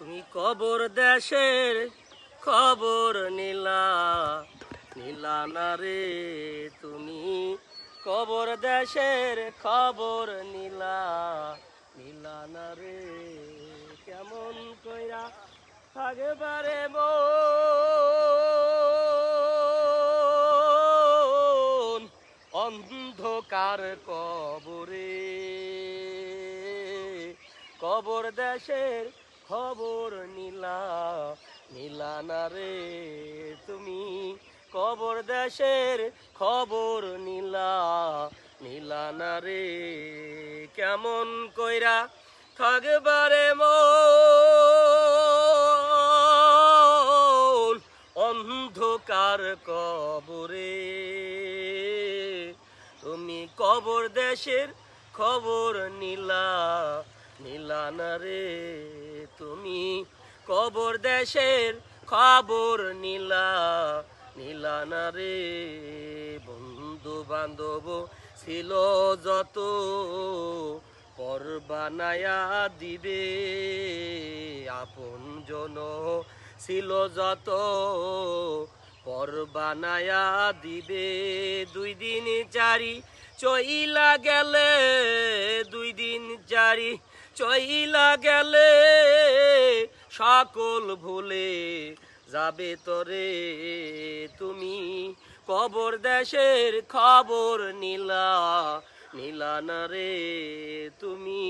তুমি কবর দেশের খবর নীলা নীলা না রে, তুমি কবর দেশের খবর নীলা নীলা না রে। কেমন কইরা থাকবারে মন অন্ধকার কবরে, কবর দেশের খবর নীলা নীলা না রে, তুমি কবর দেশের খবর নীলা নীলা না রে। কেমন কইরা থাকবারে মন অন্ধকার কবরে, তুমি কবর দেশের খবর নীলা নীলা না রে, তুমি কবর দেশের খবর নীলা নীলা না রে। বন্ধু বান্ধব ছিল যত পর বানায়া দিবে, আপন জন ছিল যত পর বানায়া দিবে। দুই দিন চারি চইলা গেলে, দুই দিন চারি চইলা গেলে সকল ভুলে যাবে তরে, তুমি কবর দেশের খবর নীলা নীলা না রে, তুমি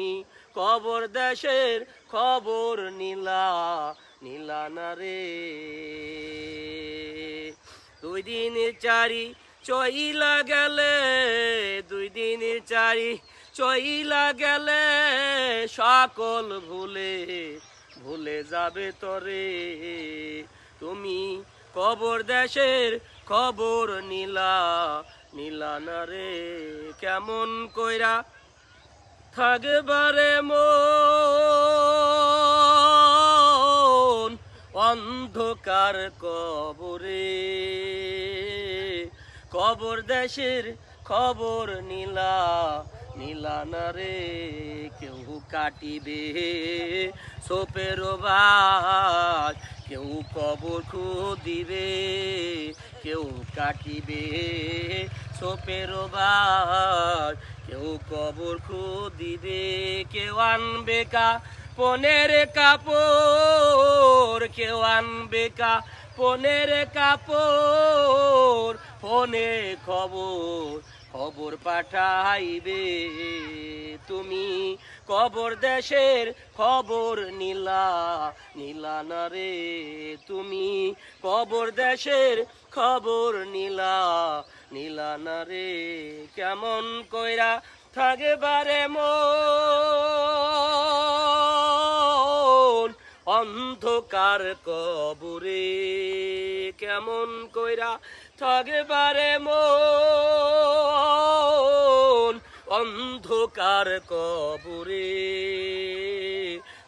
কবর দেশের খবর নীলা নীলা না রে। দুই দিন চারি চইলা গেলে, দুই দিন চারি চইলা গেলে সকল ভুলে ভুলে যাবে তরে, তুমি কবর দেশের খবর নীলা নীলা না রে। কেমন কইরা থাকবারে মন অন্ধকার কবরে, কবর দেশের খবর নীলা নীলা না রে। কেউ কাটিবে সোপের বাস, কেউ কবর খুদিবে, কেউ কাটিবে সোপের বাস, কেউ কবর খুদিবে। কেউ আনবে পনের কাপড়, কেউ আনবে পনের কাপড়, ফোনে খবর খবর পাঠাইবে, তুমি কবর দেশের খবর নীলা নীলা না রে, তুমি কবর দেশের খবর নীলা নীলা না রে। কেমন কইরা থাকবারে মন অন্ধকার কবরে, কেমন কইরা থাকবারে মন অন্ধকার কবরে,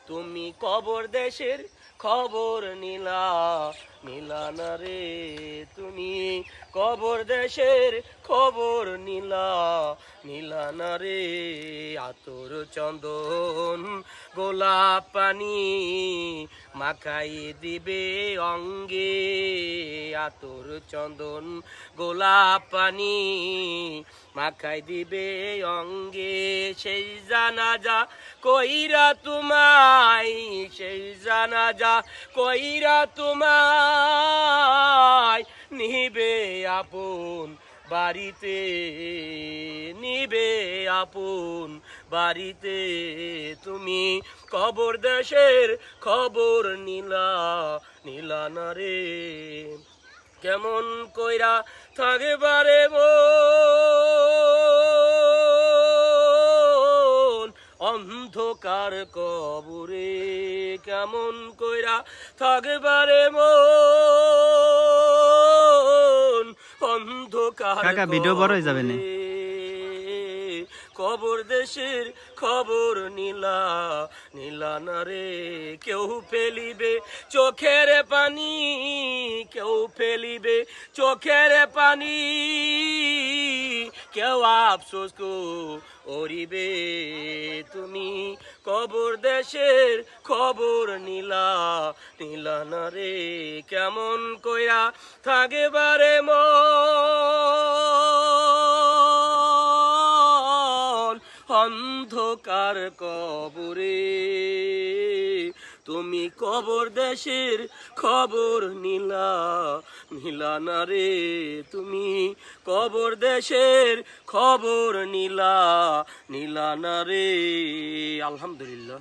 তুমি কবর দেশের খবর নীলা নীলা না রে, তুমি কবর দেশের খবর নীলা নীলা না রে। আতর চন্দন গোলাপ পানি মাখাই দিবে অঙ্গে, আতর চন্দন গোলাপ পানি মাখাই দিবে অঙ্গে। সেই জানাজা কইরা তোমায়, সেই জানাজা কইরা তোমায় নিবে আপন বাড়িতে, নিবে আপন বাড়িতে, তুমি কবর দেশের খবর নীলা নীলা না রে। কেমন কইরা থাকবারে মন অন্ধকার কবরে, কেমন কইরা থাকবারে মন অন্ধকার ভিডিও বড় হয়ে যাবে না। কবর দেশের খবর নীলা নীলা না রে। কেউ ফেলিবে চোখের পানি, কেউ ফেলিবে চোখের পানি, কেউ আফসোস করিবে তুমি কবর দেশের খবর নীলা না রে কেমন কইরা থাকে বারে মন অন্ধকার কবরে তুমি কবর দেশের খবর নীলা না রে তুমি কবর দেশের খবর নীলা না রে আলহামদুলিল্লাহ।